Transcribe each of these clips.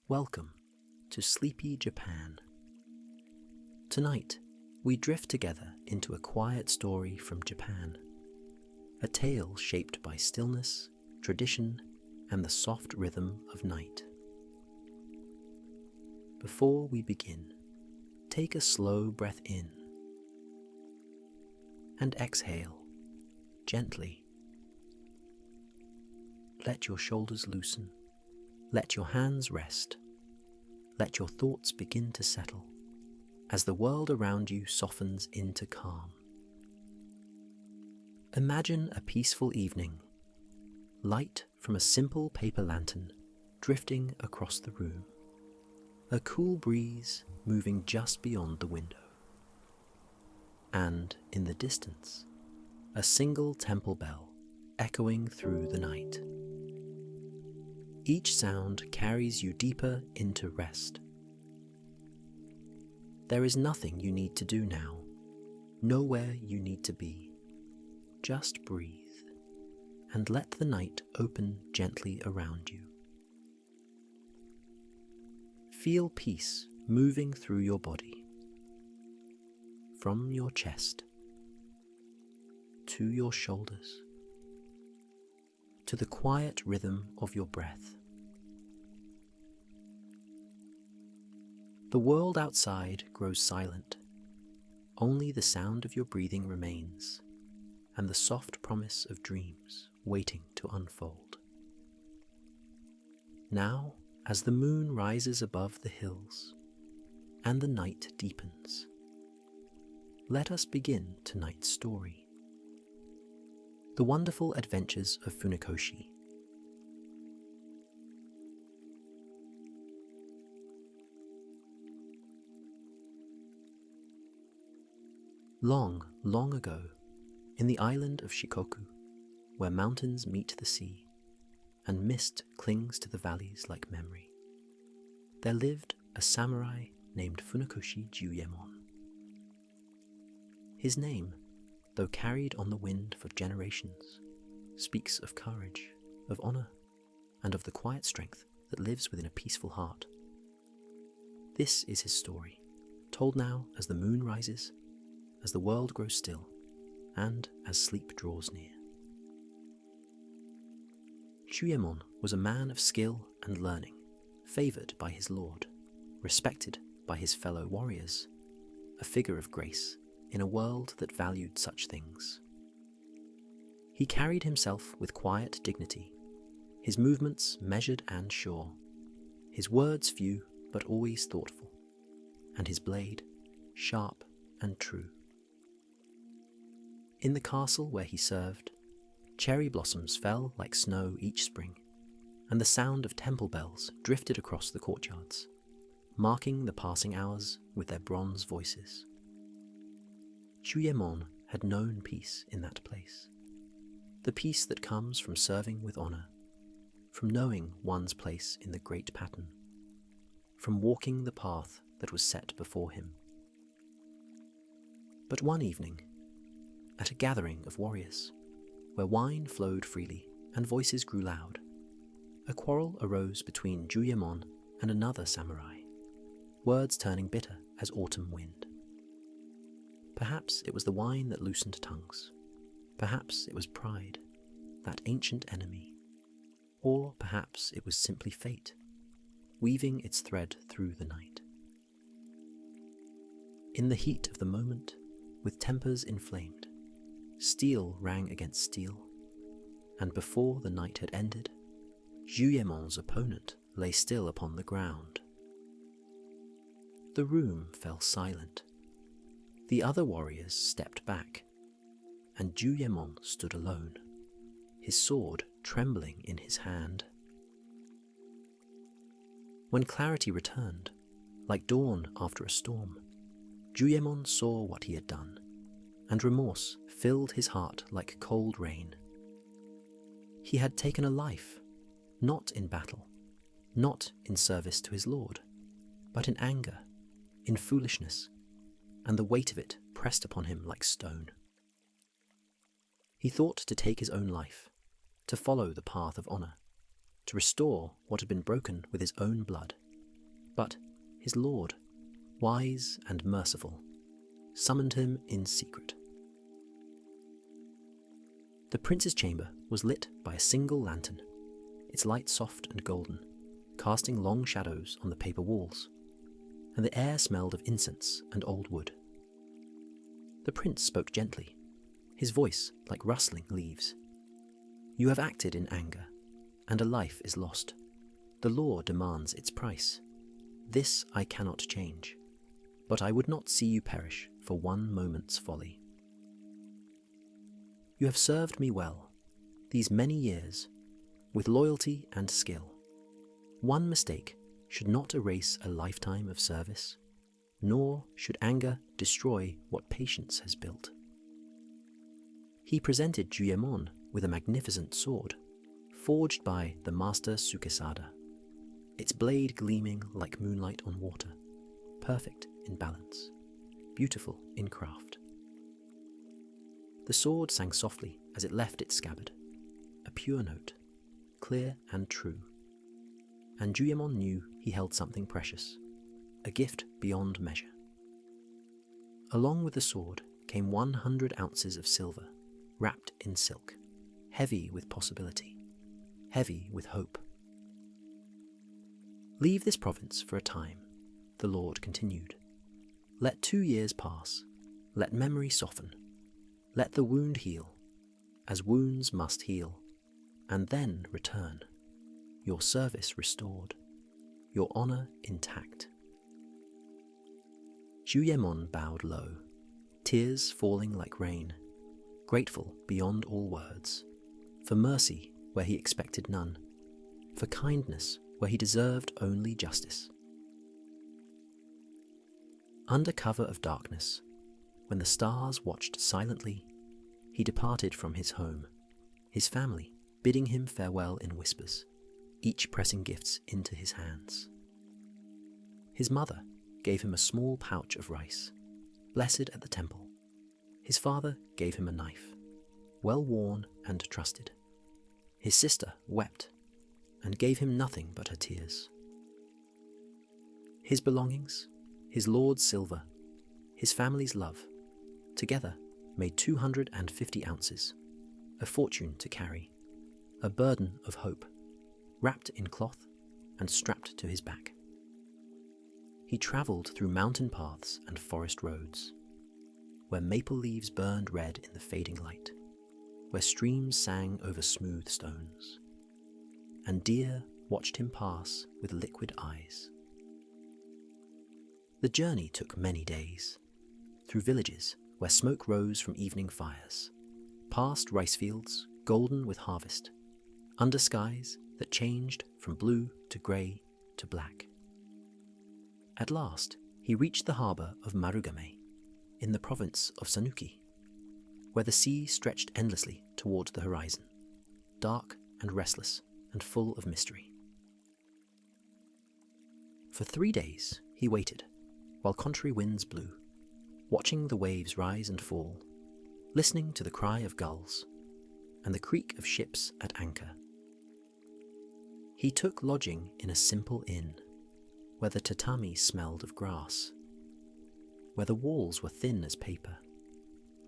Welcome to sleepy Japan. Tonight, we drift together into a quiet story from Japan, a tale shaped by stillness, tradition, and the soft rhythm of night. Before we begin, take a slow breath in and exhale gently. Let your shoulders loosen. Let your hands rest. Let your thoughts begin to settle as the world around you softens into calm. Imagine a peaceful evening, light from a simple paper lantern drifting across the room, a cool breeze moving just beyond the window. And in the distance, a single temple bell echoing through the night. Each sound carries you deeper into rest. There is nothing you need to do now, nowhere you need to be. Just breathe and let the night open gently around you. Feel peace moving through your body, from your chest to your shoulders, to the quiet rhythm of your breath. The world outside grows silent. Only the sound of your breathing remains, and the soft promise of dreams waiting to unfold. Now, as the moon rises above the hills and the night deepens, let us begin tonight's story. The Wonderful Adventures of Funakoshi. Long, long ago, in the island of Shikoku, where mountains meet the sea, and mist clings to the valleys like memory, there lived a samurai named Funakoshi Jiuyémon. His name, though carried on the wind for generations, speaks of courage, of honor, and of the quiet strength that lives within a peaceful heart. This is his story, told now as the moon rises, as the world grows still, and as sleep draws near. Jiuyémon was a man of skill and learning, favored by his lord, respected by his fellow warriors, a figure of grace in a world that valued such things. He carried himself with quiet dignity, his movements measured and sure, his words few but always thoughtful, and his blade sharp and true. In the castle where he served, cherry blossoms fell like snow each spring, and the sound of temple bells drifted across the courtyards, marking the passing hours with their bronze voices. Jiuyémon had known peace in that place, the peace that comes from serving with honor, from knowing one's place in the great pattern, from walking the path that was set before him. But one evening, at a gathering of warriors, where wine flowed freely and voices grew loud, a quarrel arose between Jiuyémon and another samurai, words turning bitter as autumn wind. Perhaps it was the wine that loosened tongues. Perhaps it was pride, that ancient enemy. Or perhaps it was simply fate, weaving its thread through the night. In the heat of the moment, with tempers inflamed, steel rang against steel, and before the night had ended, Jiuyémon's opponent lay still upon the ground. The room fell silent. The other warriors stepped back, and Jiuyémon stood alone, his sword trembling in his hand. When clarity returned, like dawn after a storm, Jiuyémon saw what he had done, and remorse filled his heart like cold rain. He had taken a life, not in battle, not in service to his lord, but in anger, in foolishness, and the weight of it pressed upon him like stone. He thought to take his own life, to follow the path of honor, to restore what had been broken with his own blood, But his lord, wise and merciful, summoned him in secret. The prince's chamber was lit by a single lantern, its light soft and golden, casting long shadows on the paper walls, and the air smelled of incense and old wood. The prince spoke gently, his voice like rustling leaves. "You have acted in anger, and a life is lost. The law demands its price. This I cannot change, but I would not see you perish for one moment's folly. You have served me well, these many years, with loyalty and skill. One mistake should not erase a lifetime of service, nor should anger destroy what patience has built." He presented Jiuyémon with a magnificent sword, forged by the master Sukesada, its blade gleaming like moonlight on water, perfect in balance, beautiful in craft. The sword sang softly as it left its scabbard, a pure note, clear and true. And Jiuyémon knew he held something precious, a gift beyond measure. Along with the sword came 100 ounces of silver, wrapped in silk, heavy with possibility, heavy with hope. "Leave this province for a time," the Lord continued. "Let 2 years pass, let memory soften, let the wound heal, as wounds must heal, and then return, your service restored, your honor intact." Jiuyémon bowed low, tears falling like rain, grateful beyond all words, for mercy where he expected none, for kindness where he deserved only justice. Under cover of darkness, when the stars watched silently, he departed from his home, his family bidding him farewell in whispers, each pressing gifts into his hands. His mother gave him a small pouch of rice, blessed at the temple. His father gave him a knife, well worn and trusted. His sister wept and gave him nothing but her tears. His belongings, his lord's silver, his family's love, together made 250 ounces, a fortune to carry, a burden of hope, wrapped in cloth and strapped to his back. He travelled through mountain paths and forest roads, where maple leaves burned red in the fading light, where streams sang over smooth stones, and deer watched him pass with liquid eyes. The journey took many days, through villages where smoke rose from evening fires, past rice fields golden with harvest, under skies that changed from blue to grey to black. At last, he reached the harbour of Marugame, in the province of Sanuki, where the sea stretched endlessly toward the horizon, dark and restless and full of mystery. For 3 days he waited, while contrary winds blew, watching the waves rise and fall, listening to the cry of gulls and the creak of ships at anchor. He took lodging in a simple inn, where the tatami smelled of grass, where the walls were thin as paper,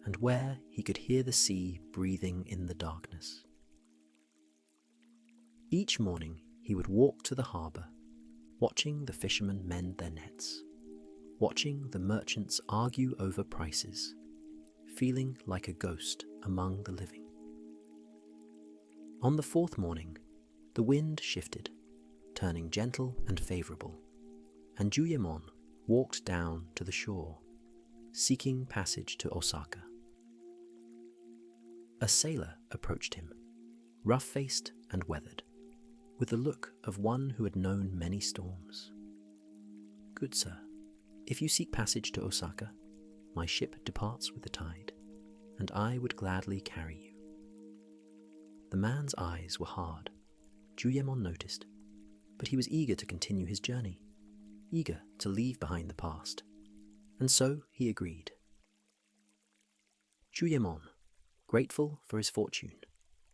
and where he could hear the sea breathing in the darkness. Each morning he would walk to the harbour, watching the fishermen mend their nets, watching the merchants argue over prices, feeling like a ghost among the living. On the 4th morning, the wind shifted, turning gentle and favourable, and Jiuyémon walked down to the shore, seeking passage to Osaka. A sailor approached him, rough-faced and weathered, with the look of one who had known many storms. "Good sir, if you seek passage to Osaka, my ship departs with the tide, and I would gladly carry you." The man's eyes were hard, Jiuyémon noticed, but he was eager to continue his journey, eager to leave behind the past, and so he agreed. Jiuyémon, grateful for his fortune,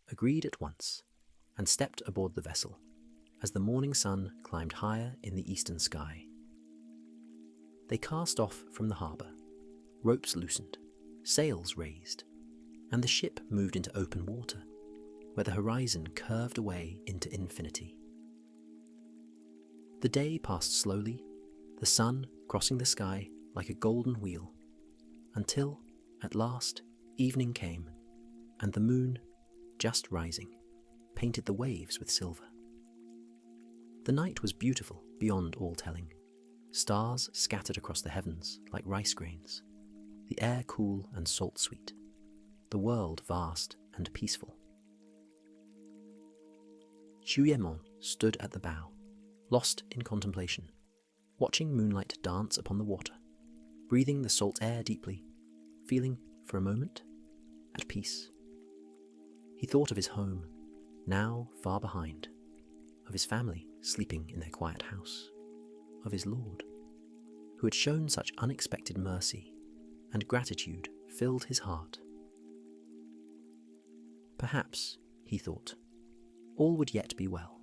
agreed at once and stepped aboard the vessel, as the morning sun climbed higher in the eastern sky. They cast off from the harbour, ropes loosened, sails raised, and the ship moved into open water, where the horizon curved away into infinity. The day passed slowly, the sun crossing the sky like a golden wheel, until, at last, evening came, and the moon, just rising, painted the waves with silver. The night was beautiful beyond all telling, stars scattered across the heavens like rice grains, the air cool and salt-sweet, the world vast and peaceful. Jiuyémon stood at the bow, lost in contemplation, watching moonlight dance upon the water, breathing the salt air deeply, feeling, for a moment, at peace. He thought of his home, now far behind, of his family sleeping in their quiet house, of his Lord, who had shown such unexpected mercy, and gratitude filled his heart. Perhaps, he thought, all would yet be well.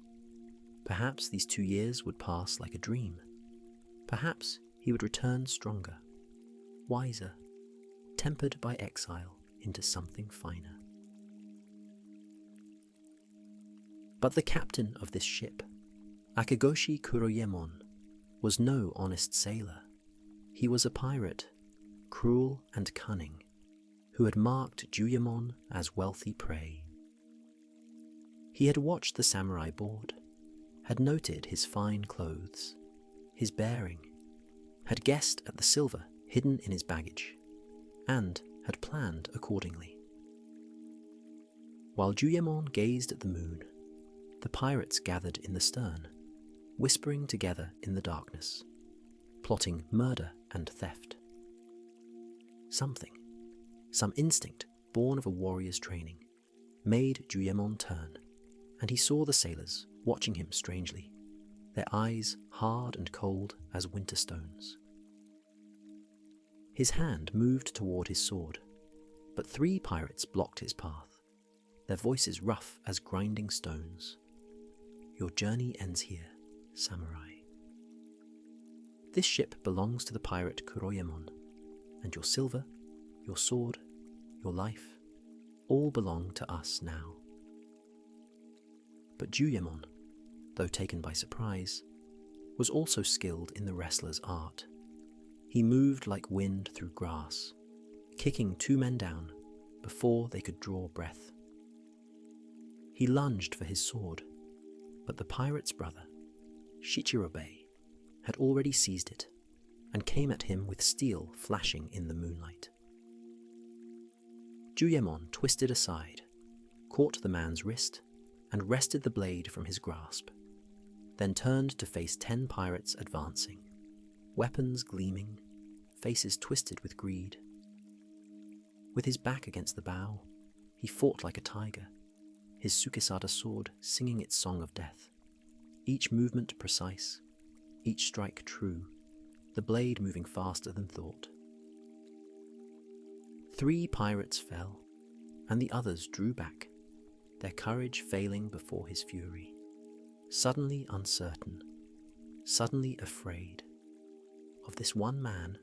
Perhaps these 2 years would pass like a dream. Perhaps he would return stronger, wiser, tempered by exile into something finer. But the captain of this ship, Funakoshi Jiuyémon, was no honest sailor. He was a pirate, cruel and cunning, who had marked Jiuyémon as wealthy prey. He had watched the samurai board, had noted his fine clothes, his bearing, had guessed at the silver hidden in his baggage, and had planned accordingly. While Jiuyémon gazed at the moon, the pirates gathered in the stern, whispering together in the darkness, plotting murder and theft. Something, some instinct born of a warrior's training, made Jiuyémon turn, and he saw the sailors watching him strangely, their eyes hard and cold as winter stones. His hand moved toward his sword, but 3 pirates blocked his path, their voices rough as grinding stones. Your journey ends here, samurai. This ship belongs to the pirate Jiuyémon, and your silver, your sword, your life, all belong to us now. But Jiuyémon, though taken by surprise, was also skilled in the wrestler's art. He moved like wind through grass, kicking 2 men down before they could draw breath. He lunged for his sword, but the pirate's brother, Shichirobe, had already seized it and came at him with steel flashing in the moonlight. Jiuyémon twisted aside, caught the man's wrist, and wrested the blade from his grasp, then turned to face 10 pirates advancing, weapons gleaming, faces twisted with greed. With his back against the bow, he fought like a tiger, his Tsukesada sword singing its song of death, each movement precise, each strike true, the blade moving faster than thought. 3 pirates fell, and the others drew back, their courage failing before his fury, suddenly uncertain, suddenly afraid of this one man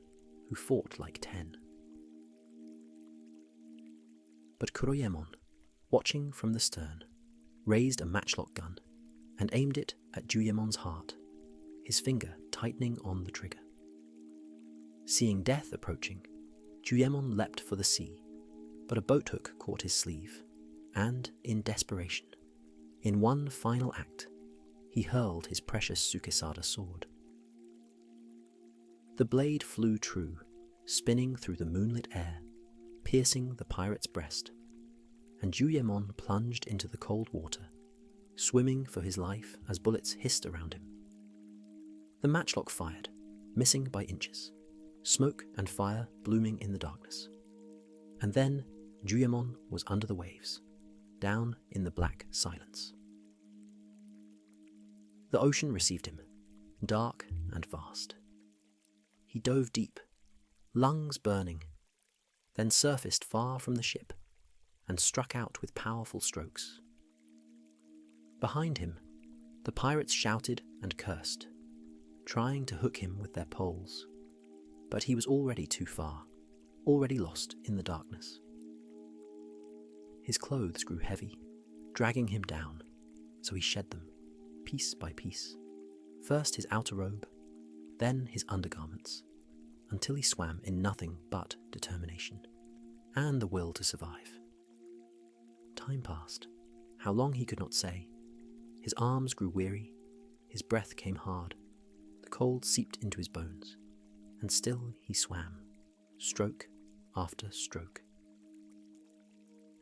who fought like 10. But Jiuyémon, watching from the stern, raised a matchlock gun and aimed it at Jiuyémon's heart, his finger tightening on the trigger. Seeing death approaching, Jiuyémon leapt for the sea, but a boathook caught his sleeve, and in desperation, in one final act, he hurled his precious Tsukesada sword. The blade flew true, spinning through the moonlit air, piercing the pirate's breast, and Jiuyémon plunged into the cold water, swimming for his life as bullets hissed around him. The matchlock fired, missing by inches, smoke and fire blooming in the darkness. And then Jiuyémon was under the waves, down in the black silence. The ocean received him, dark and vast. He dove deep, lungs burning, then surfaced far from the ship and struck out with powerful strokes. Behind him, The pirates shouted and cursed, trying to hook him with their poles, but he was already too far, already lost in the darkness. His clothes grew heavy, dragging him down, so he shed them, piece by piece, first his outer robe, then his undergarments, until he swam in nothing but determination, and the will to survive. Time passed, how long he could not say. His arms grew weary, his breath came hard, the cold seeped into his bones, and still he swam, stroke after stroke.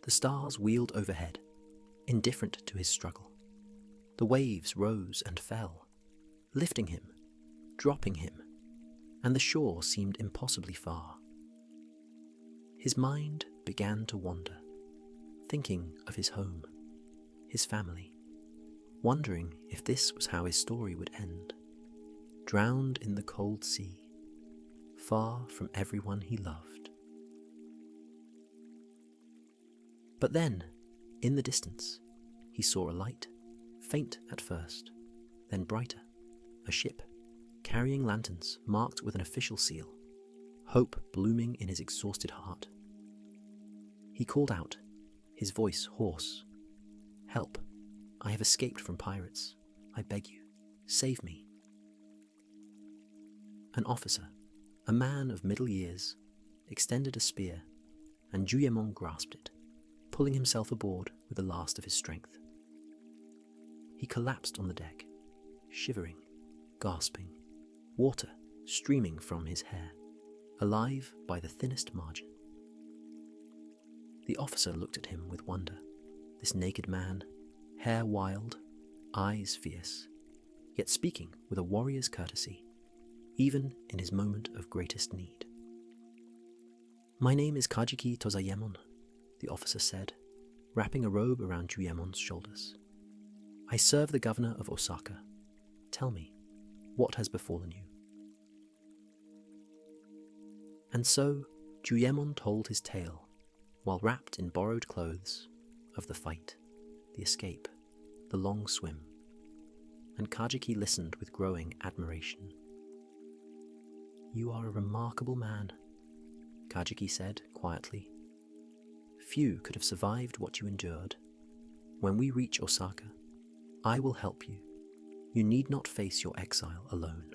The stars wheeled overhead, indifferent to his struggle. The waves rose and fell, lifting him, dropping him, and the shore seemed impossibly far. His mind began to wander, thinking of his home, his family, wondering if this was how his story would end, drowned in the cold sea, far from everyone he loved. But then, in the distance, he saw a light, faint at first, then brighter, a ship, carrying lanterns marked with an official seal, hope blooming in his exhausted heart. He called out, his voice hoarse, "Help, I have escaped from pirates. I beg you, save me." An officer, a man of middle years, extended a spear, and Jiuyémon grasped it, pulling himself aboard with the last of his strength. He collapsed on the deck, shivering, gasping, water streaming from his hair, alive by the thinnest margin. The officer looked at him with wonder, this naked man, hair wild, eyes fierce, yet speaking with a warrior's courtesy, even in his moment of greatest need. "My name is Kajiki Tozayémon," the officer said, wrapping a robe around Jiuyémon's shoulders. "I serve the governor of Osaka. Tell me, what has befallen you?" And so Jiuyémon told his tale, while wrapped in borrowed clothes, of the fight, the escape, the long swim, and Kajiki listened with growing admiration. "You are a remarkable man," Kajiki said quietly. "Few could have survived what you endured. When we reach Osaka, I will help you. You need not face your exile alone."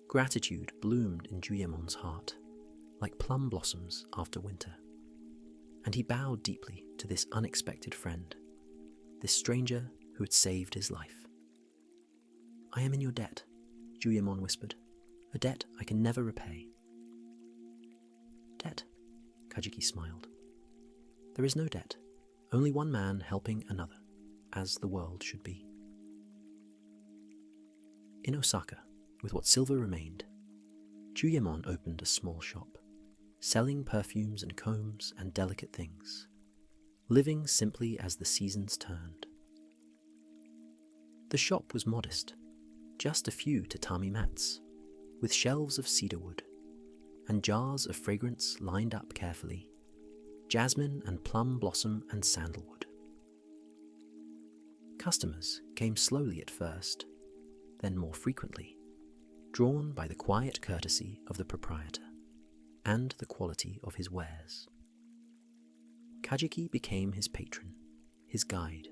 Gratitude bloomed in Jiuyémon's heart, like plum blossoms after winter, and he bowed deeply to this unexpected friend, this stranger who had saved his life. "I am in your debt," Jiuyémon whispered, "a debt I can never repay." "Debt?" Kajiki smiled. "There is no debt, only one man helping another, as the world should be." In Osaka, with what silver remained, Jiuyémon opened a small shop, selling perfumes and combs and delicate things, living simply as the seasons turned. The shop was modest, just a few tatami mats, with shelves of cedarwood, and jars of fragrance lined up carefully, jasmine and plum blossom and sandalwood. Customers came slowly at first, then more frequently, drawn by the quiet courtesy of the proprietor and the quality of his wares. Kajiki became his patron, his guide,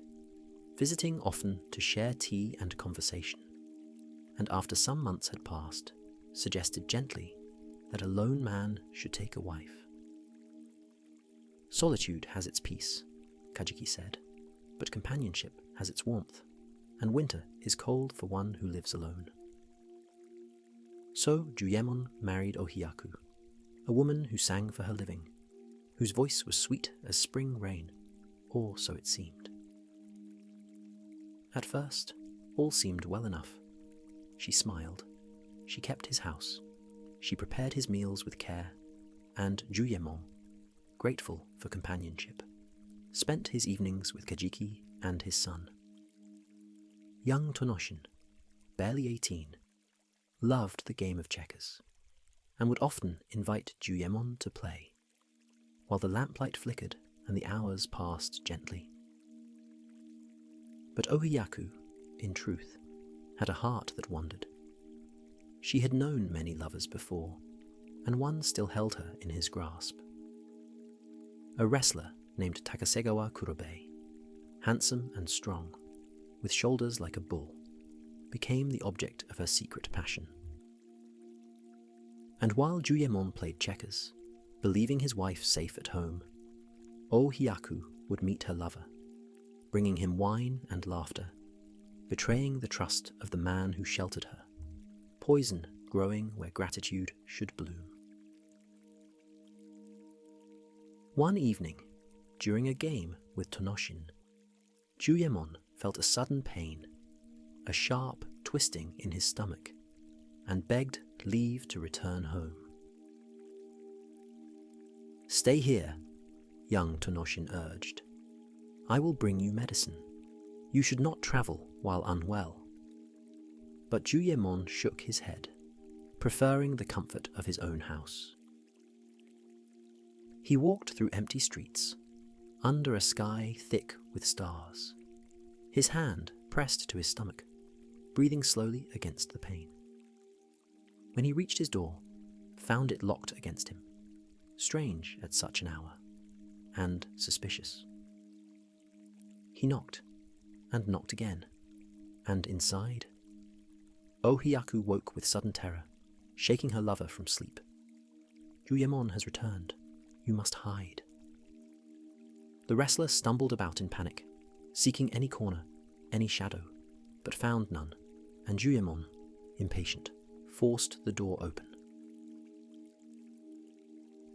visiting often to share tea and conversation, and after some months had passed, suggested gently that a lone man should take a wife. "Solitude has its peace," Kajiki said, "but companionship has its warmth, and winter is cold for one who lives alone." So Jiuyémon married Ohiyaku, a woman who sang for her living, whose voice was sweet as spring rain, or so it seemed. At first, all seemed well enough. She smiled, she kept his house, she prepared his meals with care, and Jiuyémon, grateful for companionship, spent his evenings with Kajiki and his son. Young Tonoshin, barely 18, loved the game of checkers, and would often invite Jiuyémon to play, while the lamplight flickered and the hours passed gently. But Ohiyaku, in truth, had a heart that wandered. She had known many lovers before, and one still held her in his grasp. A wrestler named Takasegawa Kurobe, handsome and strong, with shoulders like a bull, became the object of her secret passion. And while Jiuyémon played checkers, believing his wife safe at home, Ohiyaku would meet her lover, bringing him wine and laughter, betraying the trust of the man who sheltered her, poison growing where gratitude should bloom. One evening, during a game with Tonoshin, Jiuyémon felt a sudden pain, a sharp twisting in his stomach, and begged leave to return home. "Stay here," young Tonoshin urged. "I will bring you medicine. You should not travel while unwell." But Jiuyémon shook his head, preferring the comfort of his own house. He walked through empty streets, under a sky thick with stars, his hand pressed to his stomach, breathing slowly against the pain. When he reached his door, found it locked against him, strange at such an hour, and suspicious. He knocked, and knocked again, and inside, Ohiyaku woke with sudden terror, shaking her lover from sleep. "Jiuyémon has returned. You must hide." The wrestler stumbled about in panic, seeking any corner, any shadow, but found none, and Jiuyémon, impatient, forced the door open.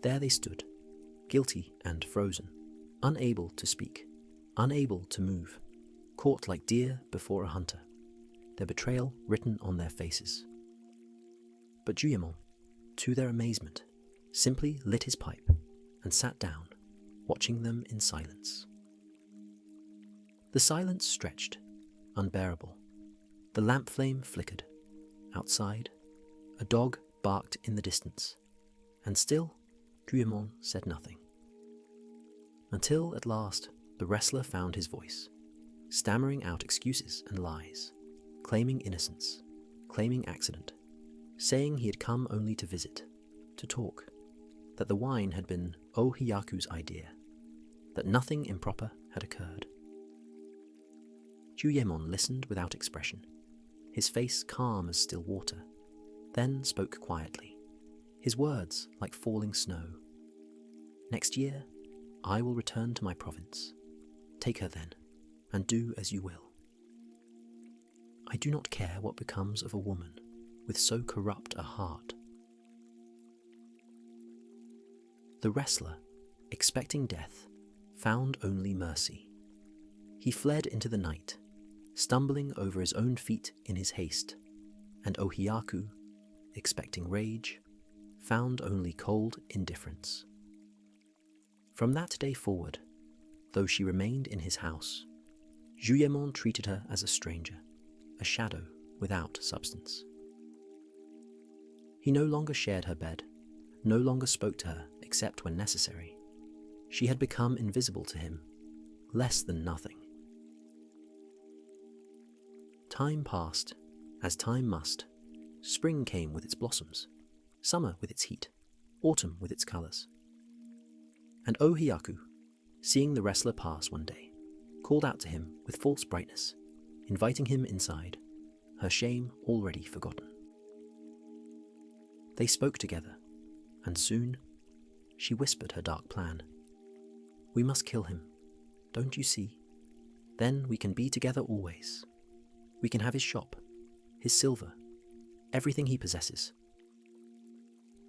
There they stood, guilty and frozen, unable to speak, unable to move, caught like deer before a hunter, their betrayal written on their faces. But Jiuyémon, to their amazement, simply lit his pipe and sat down, watching them in silence. The silence stretched, unbearable. The lamp flame flickered. Outside, a dog barked in the distance, and still Jiuyémon said nothing. Until at last the wrestler found his voice, stammering out excuses and lies, claiming innocence, claiming accident, saying he had come only to visit, to talk, that the wine had been Ohiyaku's idea, that nothing improper had occurred. Jiuyémon listened without expression, his face calm as still water, then spoke quietly, his words like falling snow. "Next year, I will return to my province. Take her then, and do as you will. I do not care what becomes of a woman with so corrupt a heart." The wrestler, expecting death, found only mercy. He fled into the night, stumbling over his own feet in his haste, and Ohiyaku, expecting rage, found only cold indifference. From that day forward, though she remained in his house, Jiuyémon treated her as a stranger, a shadow without substance. He no longer shared her bed, no longer spoke to her except when necessary. She had become invisible to him, less than nothing. Time passed, as time must. Spring came with its blossoms, summer with its heat, autumn with its colours. And Ohiyaku, seeing the wrestler pass one day, called out to him with false brightness, inviting him inside, her shame already forgotten. They spoke together, and soon she whispered her dark plan. "We must kill him, don't you see? Then we can be together always. We can have his shop, his silver, everything he possesses."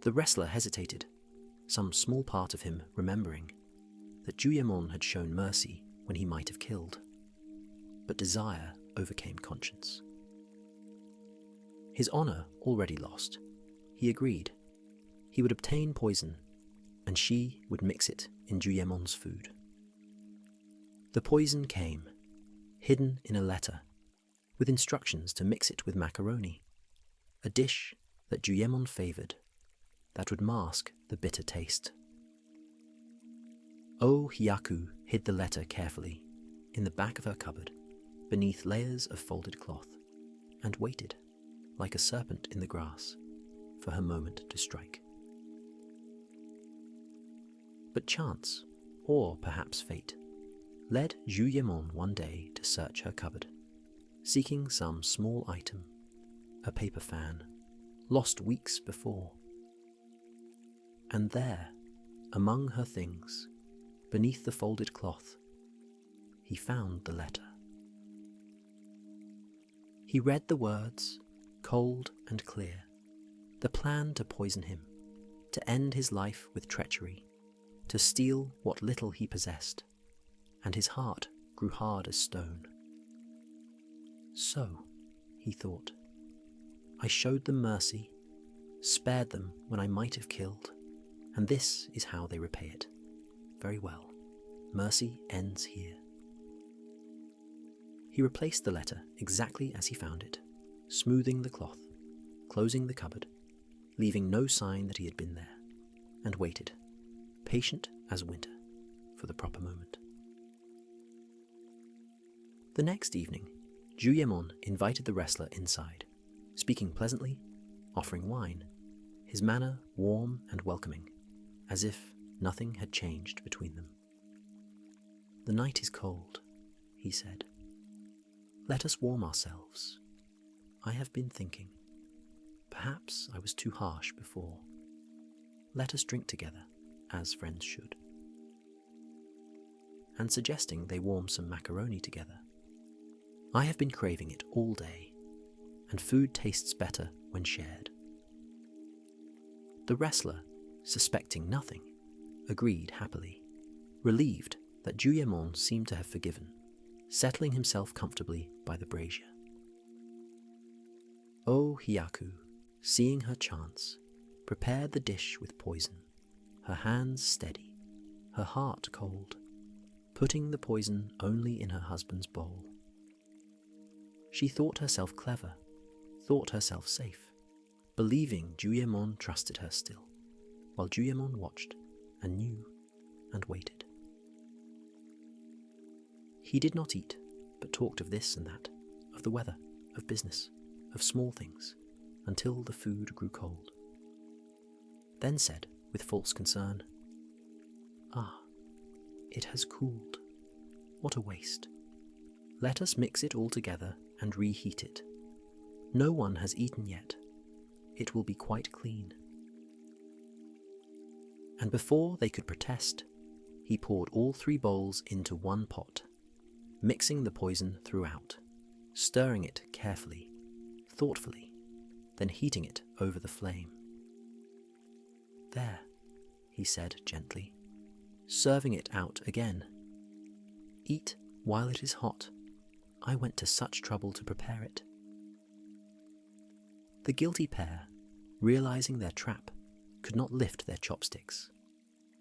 The wrestler hesitated, some small part of him remembering that Jiuyémon had shown mercy when he might have killed, but desire overcame conscience. His honour already lost, he agreed. He would obtain poison, and she would mix it in Jiuyémon's food. The poison came, hidden in a letter, with instructions to mix it with macaroni, a dish that Jiuyémon favoured, that would mask the bitter taste. Ohiyaku hid the letter carefully, in the back of her cupboard, beneath layers of folded cloth, and waited, like a serpent in the grass, for her moment to strike. But chance, or perhaps fate, led Jiuyémon one day to search her cupboard, seeking some small item, a paper fan, lost weeks before. And there, among her things, beneath the folded cloth, he found the letter. He read the words, cold and clear, the plan to poison him, to end his life with treachery, to steal what little he possessed, and his heart grew hard as stone. So, he thought, I showed them mercy, spared them when I might have killed, and this is how they repay it. Very well, mercy ends here. He replaced the letter exactly as he found it, smoothing the cloth, closing the cupboard, leaving no sign that he had been there, and waited, patient as winter, for the proper moment. The next evening, Jiuyémon invited the wrestler inside, speaking pleasantly, offering wine, his manner warm and welcoming, as if nothing had changed between them. The night is cold, he said. Let us warm ourselves. I have been thinking. Perhaps I was too harsh before. Let us drink together, as friends should. And suggesting they warm some macaroni together. I have been craving it all day, and food tastes better when shared. The wrestler, suspecting nothing, agreed happily, relieved that Jiuyémon seemed to have forgiven, settling himself comfortably by the brazier. Oh Hyaku, seeing her chance, prepared the dish with poison, her hands steady, her heart cold, putting the poison only in her husband's bowl. She thought herself clever, thought herself safe, believing Jiuyémon trusted her still, while Jiuyémon watched and knew and waited. He did not eat, but talked of this and that, of the weather, of business, of small things, until the food grew cold. Then said, with false concern, "Ah, it has cooled. What a waste. Let us mix it all together and reheat it. No one has eaten yet. It will be quite clean." And before they could protest, he poured all 3 bowls into one pot, mixing the poison throughout, stirring it carefully, thoughtfully, then heating it over the flame. "There," he said gently, serving it out again. "Eat while it is hot. I went to such trouble to prepare it." The guilty pair, realizing their trap, could not lift their chopsticks.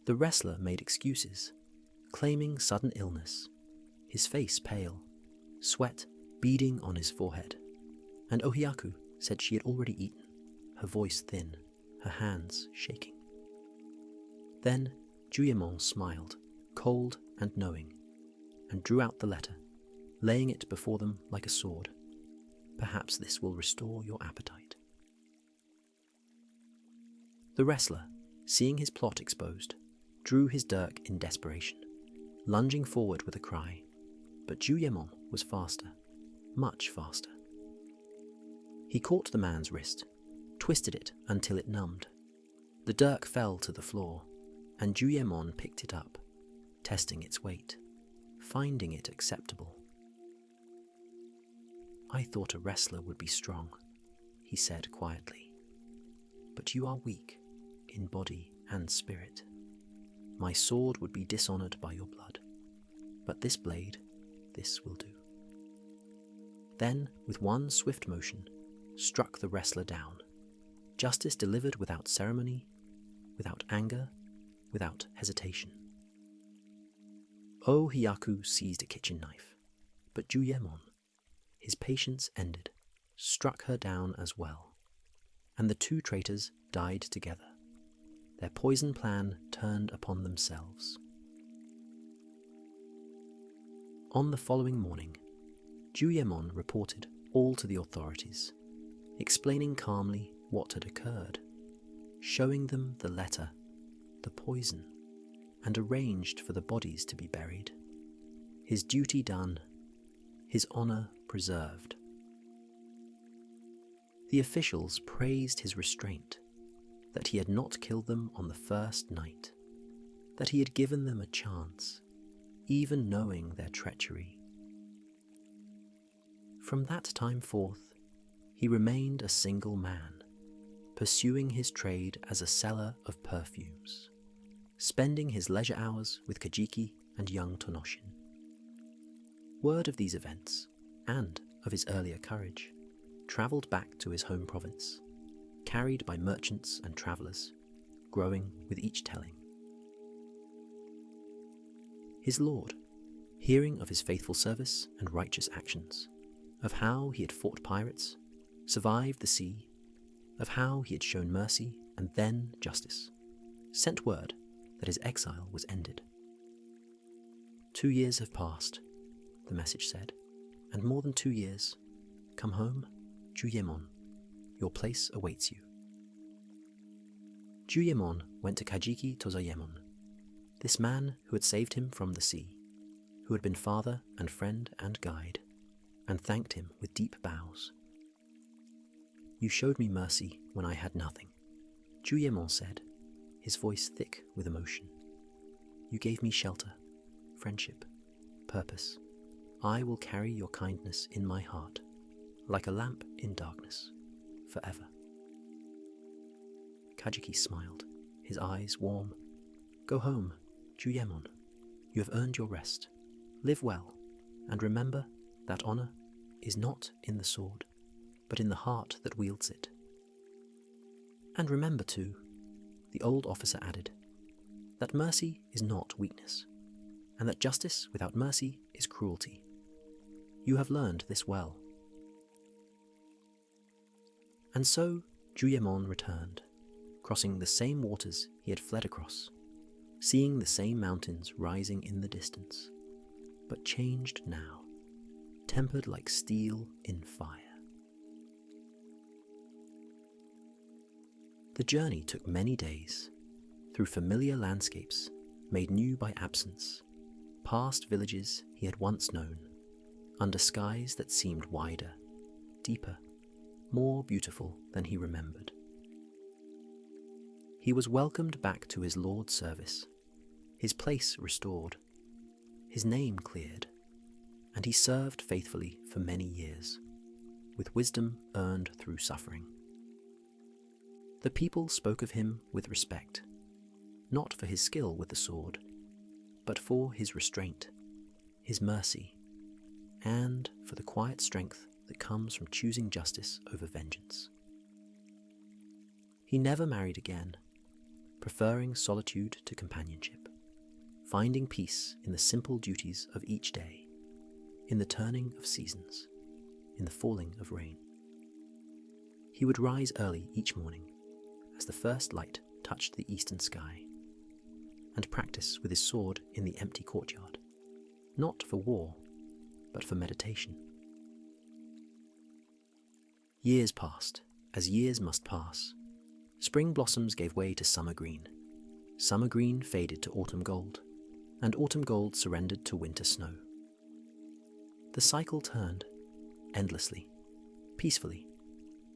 The wrestler made excuses, claiming sudden illness, his face pale, sweat beading on his forehead, and Ohiaku said she had already eaten, her voice thin, her hands shaking. Then Jiuyémon smiled, cold and knowing, and drew out the letter, laying it before them like a sword. "Perhaps this will restore your appetite." The wrestler, seeing his plot exposed, drew his dirk in desperation, lunging forward with a cry, but Jiuyémon was faster, much faster. He caught the man's wrist, twisted it until it numbed. The dirk fell to the floor, and Jiuyémon picked it up, testing its weight, finding it acceptable. "I thought a wrestler would be strong," he said quietly, "but you are weak in body and spirit. My sword would be dishonored by your blood, but this blade, this will do." Then, with one swift motion, struck the wrestler down, justice delivered without ceremony, without anger, without hesitation. Oh Hyaku seized a kitchen knife, but Jiuyémon, his patience ended, struck her down as well, and the 2 traitors died together, their poison plan turned upon themselves. On the following morning, Jiuyémon reported all to the authorities, explaining calmly what had occurred, showing them the letter, the poison, and arranged for the bodies to be buried. His duty done, his honor preserved. The officials praised his restraint, that he had not killed them on the first night, that he had given them a chance, even knowing their treachery. From that time forth, he remained a single man, pursuing his trade as a seller of perfumes, spending his leisure hours with Kajiki and young Tonoshin. Word of these events, and of his earlier courage, travelled back to his home province, carried by merchants and travellers, growing with each telling. His lord, hearing of his faithful service and righteous actions, of how he had fought pirates, survived the sea, of how he had shown mercy and then justice, sent word that his exile was ended. 2 years have passed, the message said, and more than 2 years. Come home, Jiuyémon. Your place awaits you. Jiuyémon went to Kajiki Tozoyémon, this man who had saved him from the sea, who had been father and friend and guide, and thanked him with deep bows. You showed me mercy when I had nothing, Jiuyémon said, his voice thick with emotion. You gave me shelter, friendship, purpose. I will carry your kindness in my heart, like a lamp in darkness, forever. Kajiki smiled, his eyes warm. Go home, Jiuyémon. You have earned your rest. Live well, and remember that honor is not in the sword, but in the heart that wields it. And remember too, the old officer added, that mercy is not weakness, and that justice without mercy is cruelty. You have learned this well. And so Jiuyémon returned, crossing the same waters he had fled across, seeing the same mountains rising in the distance, but changed now, tempered like steel in fire. The journey took many days, through familiar landscapes made new by absence, past villages he had once known, under skies that seemed wider, deeper, more beautiful than he remembered. He was welcomed back to his Lord's service, his place restored, his name cleared, and he served faithfully for many years, with wisdom earned through suffering. The people spoke of him with respect, not for his skill with the sword, but for his restraint, his mercy, and for the quiet strength that comes from choosing justice over vengeance. He never married again, preferring solitude to companionship, finding peace in the simple duties of each day, in the turning of seasons, in the falling of rain. He would rise early each morning as the first light touched the eastern sky, and practice with his sword in the empty courtyard, not for war, but for meditation. Years passed, as years must pass. Spring blossoms gave way to summer green faded to autumn gold, and autumn gold surrendered to winter snow. The cycle turned, endlessly, peacefully,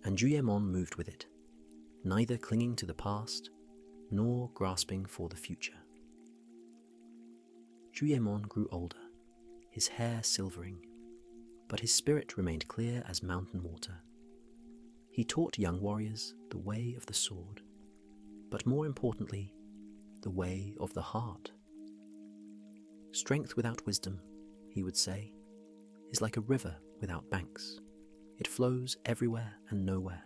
and Jiuyémon moved with it, neither clinging to the past, nor grasping for the future. Jiuyémon grew older, his hair silvering, but his spirit remained clear as mountain water. He taught young warriors the way of the sword, but more importantly, the way of the heart. Strength without wisdom, he would say, is like a river without banks. It flows everywhere and nowhere,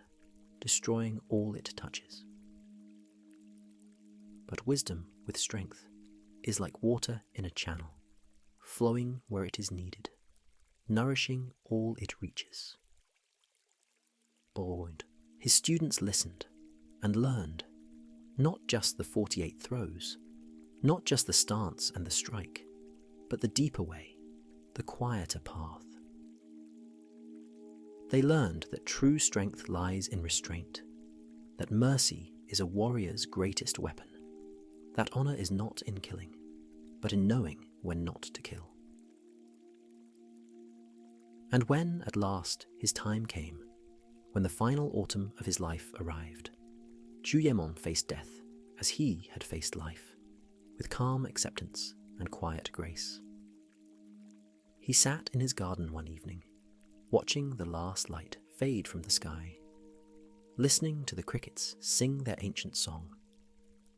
destroying all it touches. But wisdom with strength is like water in a channel, flowing where it is needed, nourishing all it reaches. Bored, his students listened and learned, not just the 48 throws, not just the stance and the strike, but the deeper way, the quieter path. They learned that true strength lies in restraint, that mercy is a warrior's greatest weapon, that honor is not in killing, but in knowing when not to kill. And when, at last, his time came, when the final autumn of his life arrived, Jiuyémon faced death as he had faced life, with calm acceptance and quiet grace. He sat in his garden one evening, watching the last light fade from the sky, listening to the crickets sing their ancient song,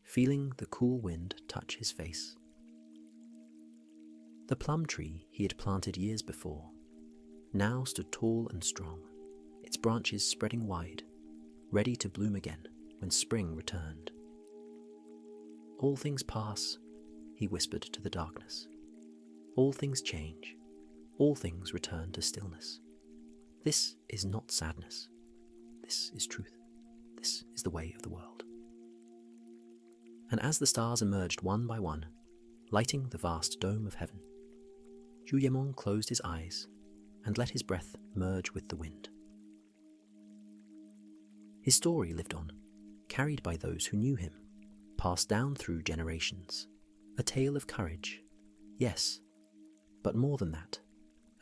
feeling the cool wind touch his face. The plum tree he had planted years before now stood tall and strong, its branches spreading wide, ready to bloom again when spring returned. All things pass, he whispered to the darkness. All things change, all things return to stillness. This is not sadness. This is truth. This is the way of the world. And as the stars emerged one by one, lighting the vast dome of heaven, Jiuyémon closed his eyes and let his breath merge with the wind. His story lived on, carried by those who knew him, passed down through generations, a tale of courage, yes, but more than that,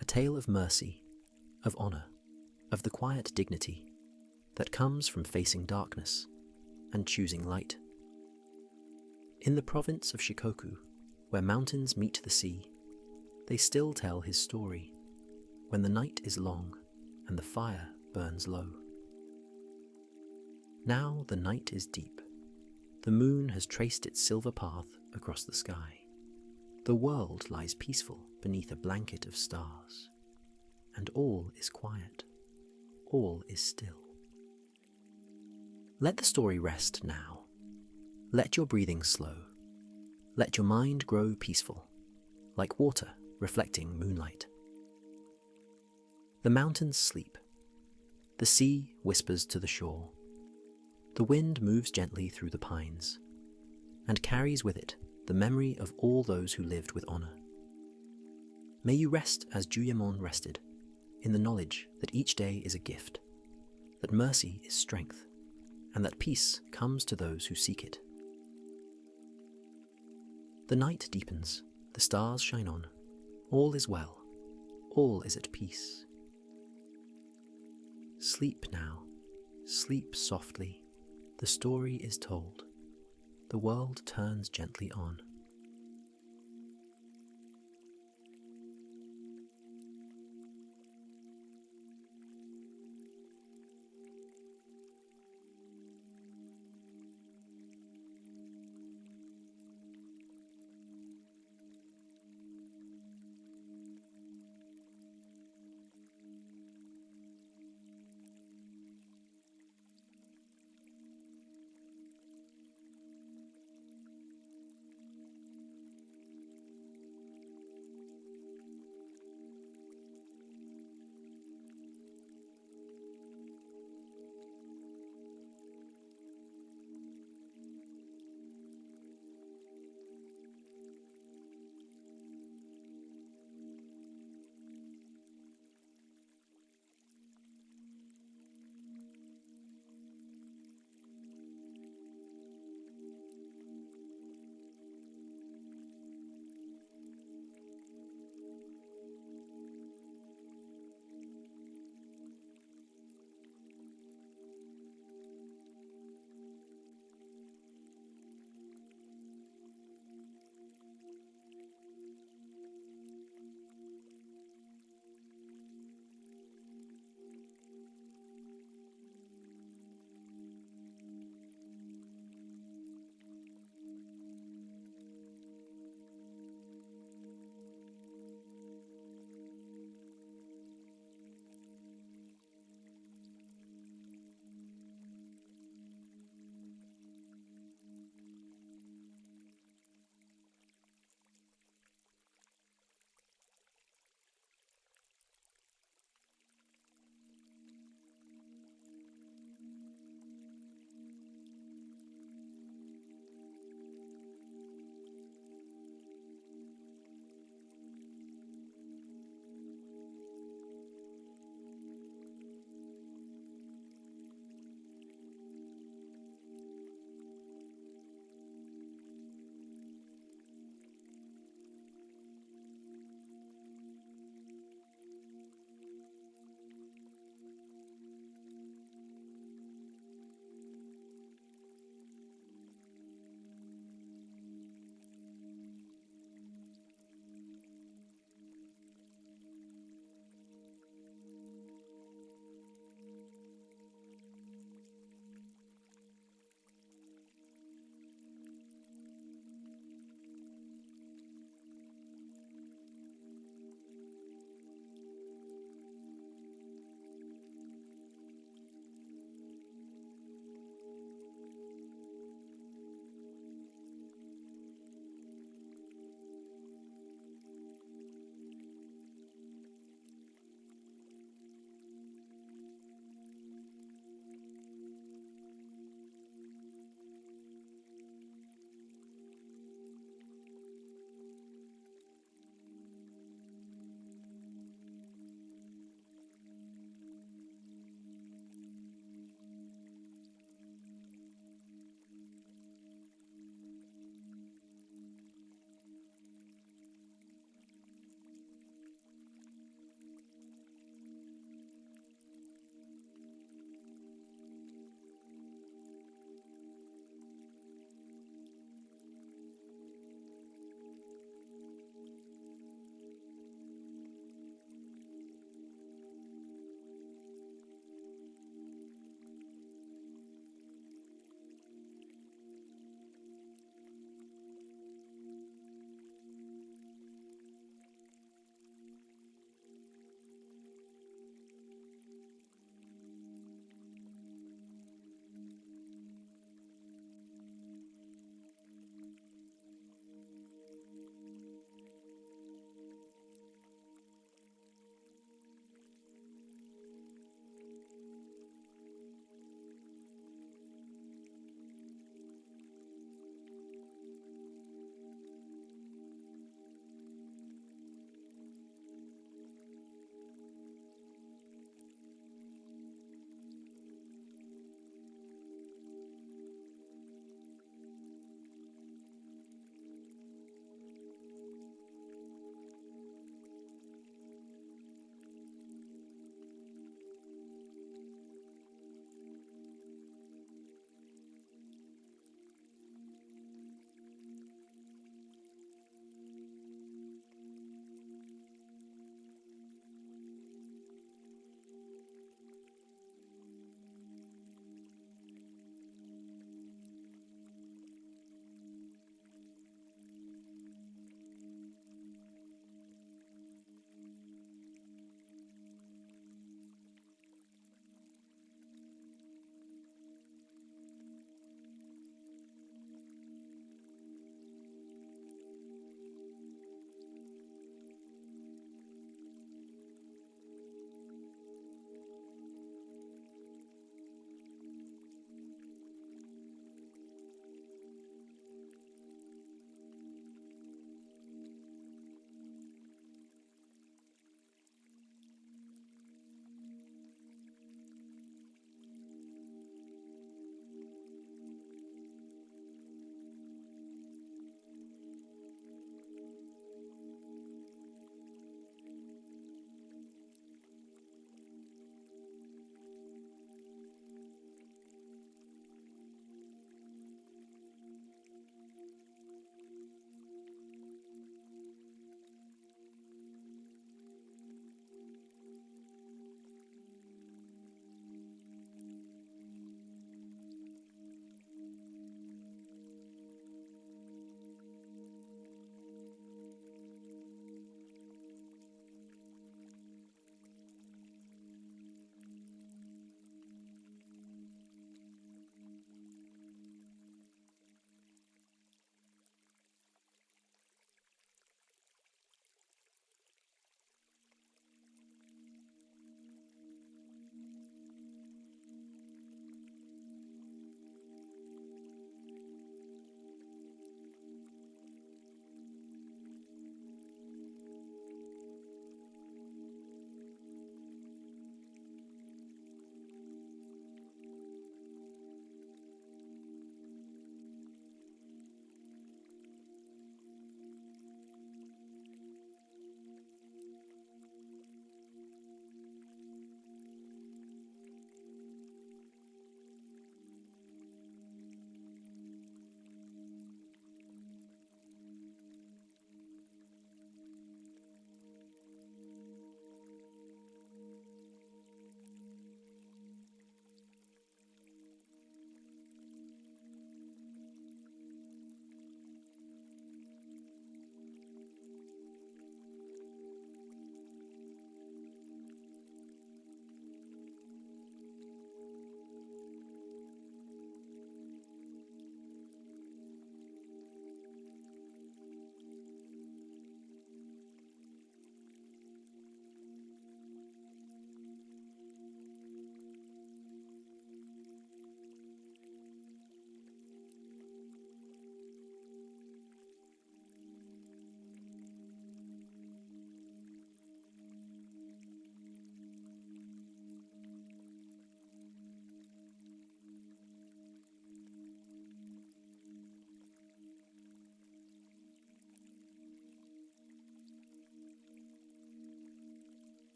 a tale of mercy, of honor, of the quiet dignity that comes from facing darkness and choosing light. In the province of Shikoku, where mountains meet the sea, they still tell his story, when the night is long and the fire burns low. Now the night is deep. The moon has traced its silver path across the sky. The world lies peaceful beneath a blanket of stars, and all is quiet. All is still. Let the story rest now. Let your breathing slow. Let your mind grow peaceful, like water reflecting moonlight. The mountains sleep. The sea whispers to the shore. The wind moves gently through the pines, and carries with it the memory of all those who lived with honor. May you rest as Jiuyémon rested, in the knowledge that each day is a gift, that mercy is strength, and that peace comes to those who seek it. The night deepens, the stars shine on, all is well, all is at peace. Sleep now, sleep softly, the story is told, the world turns gently on.